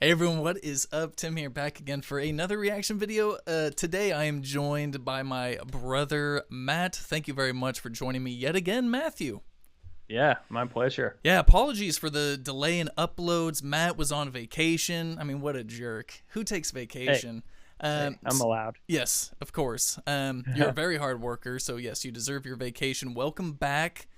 Hey everyone, what is up? Tim here, back again for another reaction video. Today I am joined by my brother, Matt. Thank you very much for joining me yet again, Matthew. Yeah, my pleasure. Yeah, apologies for the delay in uploads. Matt was on vacation. I mean, what a jerk. Who takes vacation? Hey, I'm allowed. Yes, of course. You're a very hard worker, so yes, you deserve your vacation. Welcome back.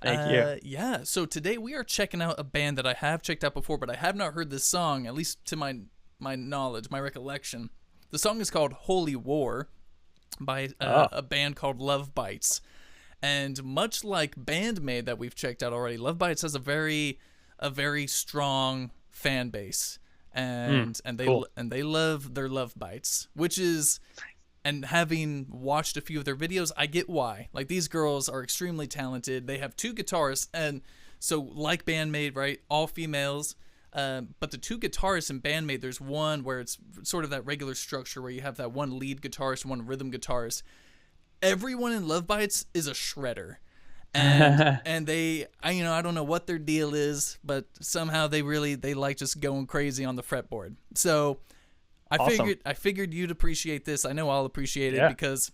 Thank you. Yeah, so today we are checking out a band that I have checked out before, but I have not heard this song, at least to my knowledge, my recollection. The song is called Holy War by a band called Lovebites. And much like Bandmade that we've checked out already, Lovebites has a very strong fan base. And they love their Lovebites, which is... And having watched a few of their videos, I get why. Like, these girls are extremely talented. They have two guitarists, and so like Bandmade, right? All females. But the two guitarists in Bandmade, there's one where it's sort of that regular structure where you have that one lead guitarist, one rhythm guitarist. Everyone in Lovebites is a shredder. And they, I don't know what their deal is, but somehow they like just going crazy on the fretboard. So... I figured you'd appreciate this. I know I'll appreciate it because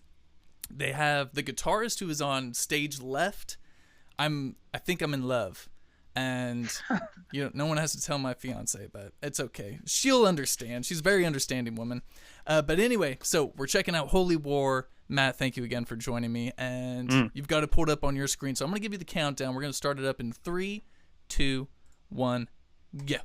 they have the guitarist who is on stage left. I think I'm in love, and no one has to tell my fiance, but it's okay. She'll understand. She's a very understanding woman. But anyway, so we're checking out Holy War. Matt, thank you again for joining me, and you've got it pulled up on your screen. So I'm gonna give you the countdown. We're gonna start it up in 3, 2, 1, go.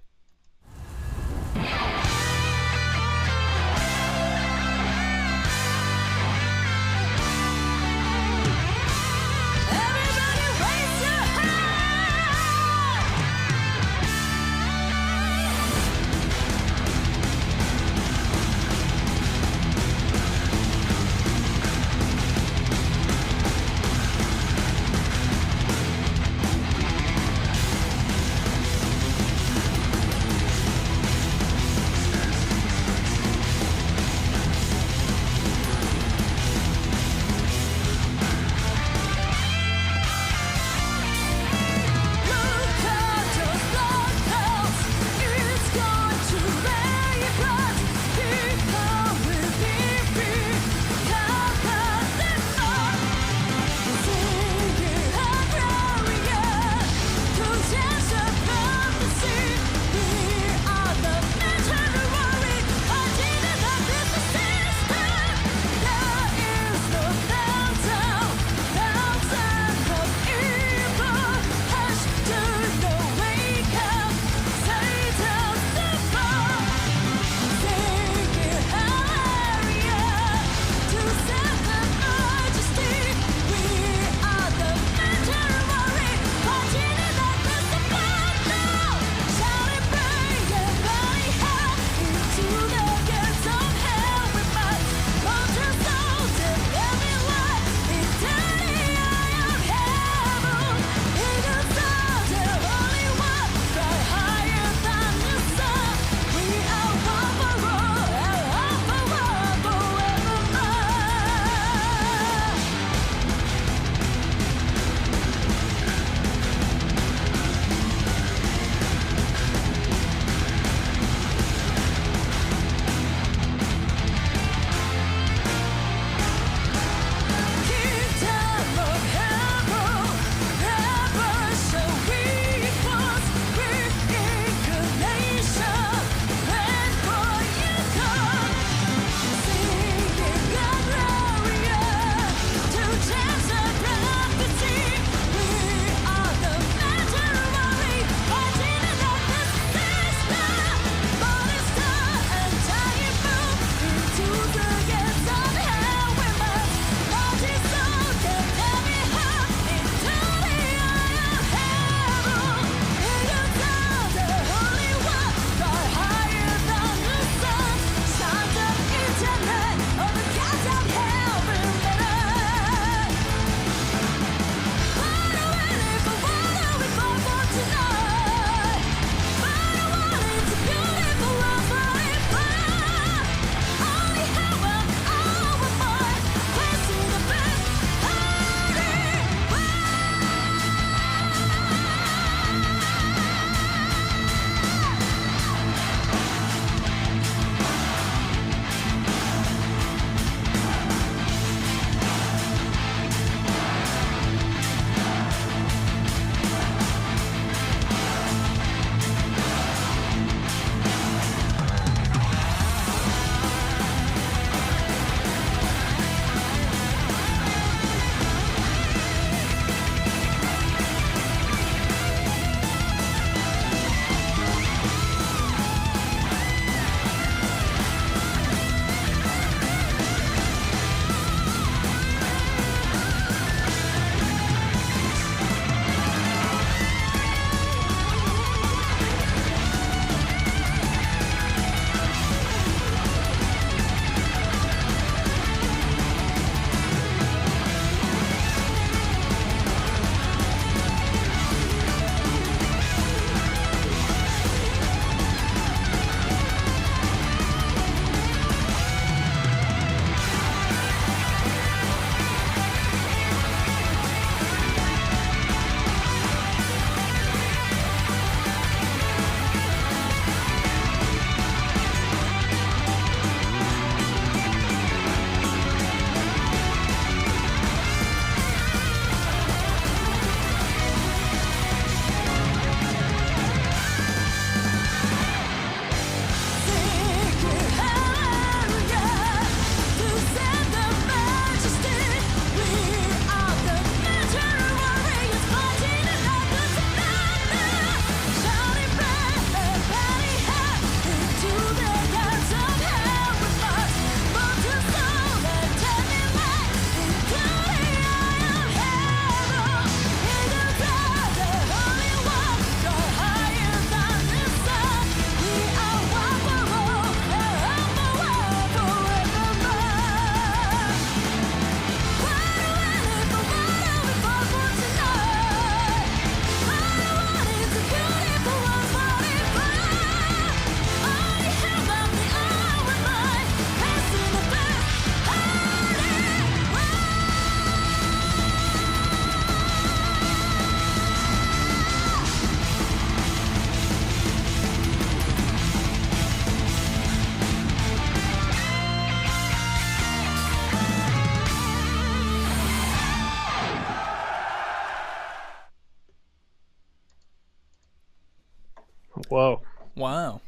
Whoa. Wow.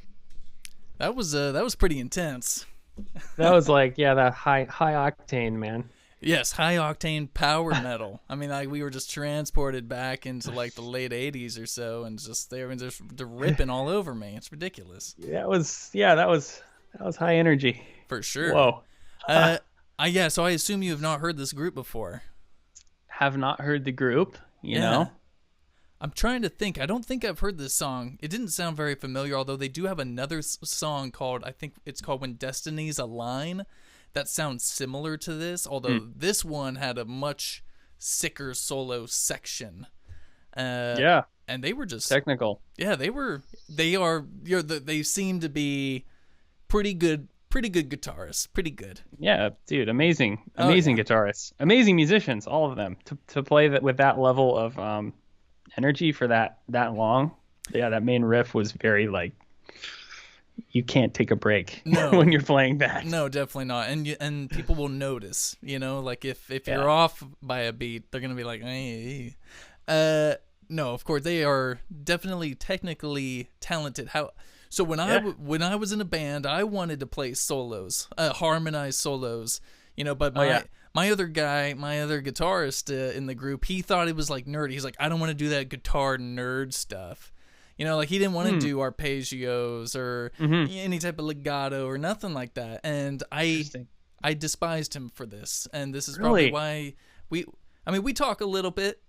That was pretty intense. That was like, yeah, that high octane, man. Yes, high octane power metal. I mean, like we were just transported back into like the late '80s or so, and just they were just ripping all over me. It's ridiculous. That was high energy For sure. Whoa. Yeah. So I assume you have not heard this group before. Have not heard the group. You know. I'm trying to think. I don't think I've heard this song. It didn't sound very familiar, although they do have another song called, I think it's called When Destinies Align. That sounds similar to this, although this one had a much sicker solo section. Yeah. And they were just technical. Yeah, they seem to be pretty good guitarists. Pretty good. Yeah, dude, amazing guitarists. Amazing musicians, all of them. To play that with that level of energy for that long. Yeah, that main riff was very like, you can't take a break when you're playing that. No, definitely not. And people will notice, like if you're off by a beat, they're gonna be like, hey. No, of course they are definitely technically talented. So when I was in a band, I wanted to play solos, harmonized solos, but my other guitarist in the group, he thought it was like nerdy. He's like, I don't want to do that guitar nerd stuff. Like he didn't want to do arpeggios or any type of legato or nothing like that. And I despised him for this. And this is probably why we talk a little bit,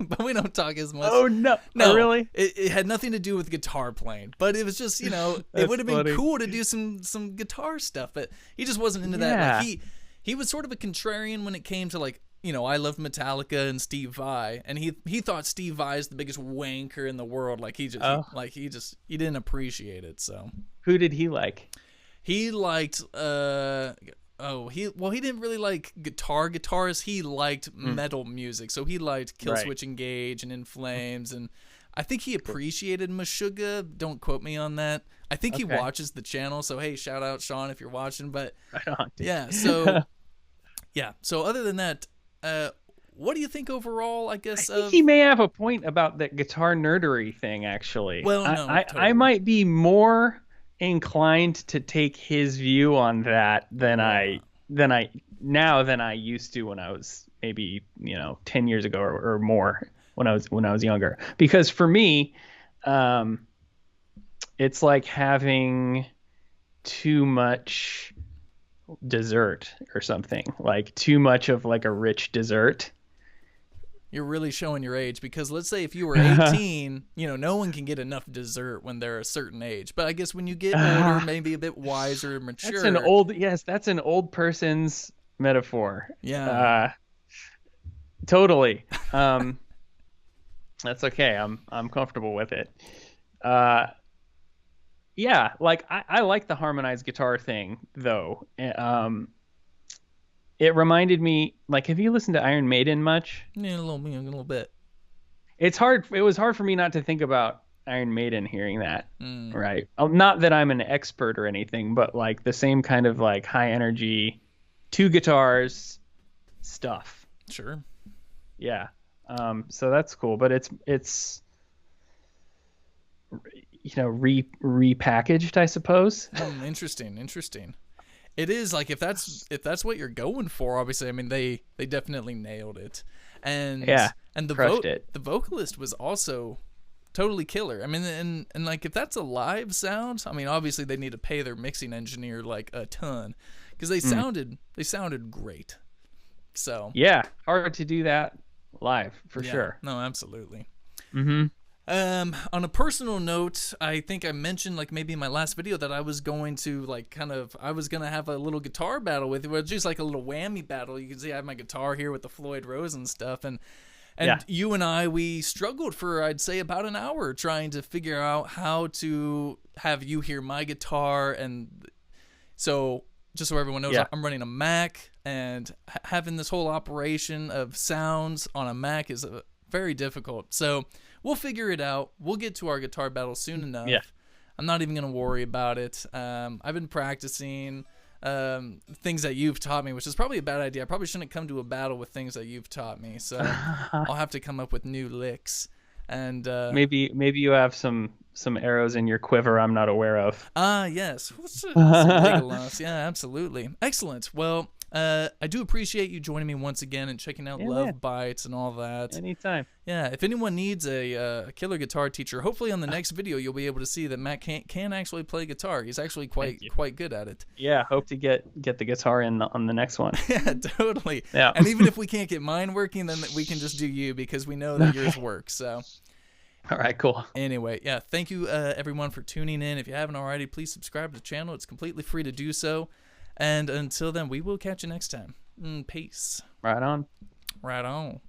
but we don't talk as much. Oh, no. No, really? It had nothing to do with guitar playing, but it was just, it would have been cool to do some guitar stuff, but he just wasn't into that. Like he was sort of a contrarian when it came to like, I love Metallica and Steve Vai, and he thought Steve Vai is the biggest wanker in the world. Like he didn't appreciate it. So who did he like? He liked he didn't really like guitarists. He liked metal music, so he liked Killswitch Engage and In Flames, and I think he appreciated Meshuggah. Don't quote me on that. I think he watches the channel, so hey, shout out Sean if you're watching. But so so other than that, what do you think overall? I guess I think he may have a point about that guitar nerdery thing. Actually, well, no, I might be more inclined to take his view on that than I used to when I was maybe 10 years ago or more when I was younger. Because for me, it's like having too much dessert or something, like too much of like a rich dessert. You're really showing your age, because let's say if you were 18, no one can get enough dessert when they're a certain age. But I guess when you get older, maybe a bit wiser, mature. That's an old person's metaphor. Yeah. Totally. That's okay. I'm comfortable with it. Yeah, like I like the harmonized guitar thing though. It reminded me, like, have you listened to Iron Maiden much? Yeah, a little bit. It was hard for me not to think about Iron Maiden hearing that, right? Not that I'm an expert or anything, but like the same kind of like high energy, two guitars stuff. Sure. Yeah. So that's cool, but it's repackaged, I suppose. Interesting. It is like if that's what you're going for, obviously. I mean, they definitely nailed it, and the vocalist was also totally killer. I mean, and like if that's a live sound, I mean, obviously they need to pay their mixing engineer like a ton, because they sounded great. So yeah, hard to do that live for sure. No, absolutely. Mm-hmm. On a personal note, I think I mentioned like maybe in my last video that I was going to have a little guitar battle with you, just like a little whammy battle. You can see I have my guitar here with the Floyd Rose and stuff, and you and we struggled for, I'd say, about an hour trying to figure out how to have you hear my guitar. And so just so everyone knows, I'm running a Mac, and having this whole operation of sounds on a Mac is very difficult. So we'll figure it out. We'll get to our guitar battle soon enough. Yeah. I'm not even going to worry about it. I've been practicing things that you've taught me, which is probably a bad idea. I probably shouldn't come to a battle with things that you've taught me. So I'll have to come up with new licks. And maybe you have some some arrows in your quiver I'm not aware of. Yes. Some Legolas. Yeah, absolutely. Excellent. Well, I do appreciate you joining me once again and checking out Lovebites and all that. Anytime. Yeah, if anyone needs a killer guitar teacher, hopefully on the next video you'll be able to see that Matt can actually play guitar. He's actually quite good at it. Yeah, hope to get the guitar in on the next one. Yeah, totally. Yeah. And even if we can't get mine working, then we can just do you because we know that yours works. So. All right, cool. Anyway, yeah, thank you everyone for tuning in. If you haven't already, please subscribe to the channel. It's completely free to do so. And until then, we will catch you next time. Peace. Right on. Right on.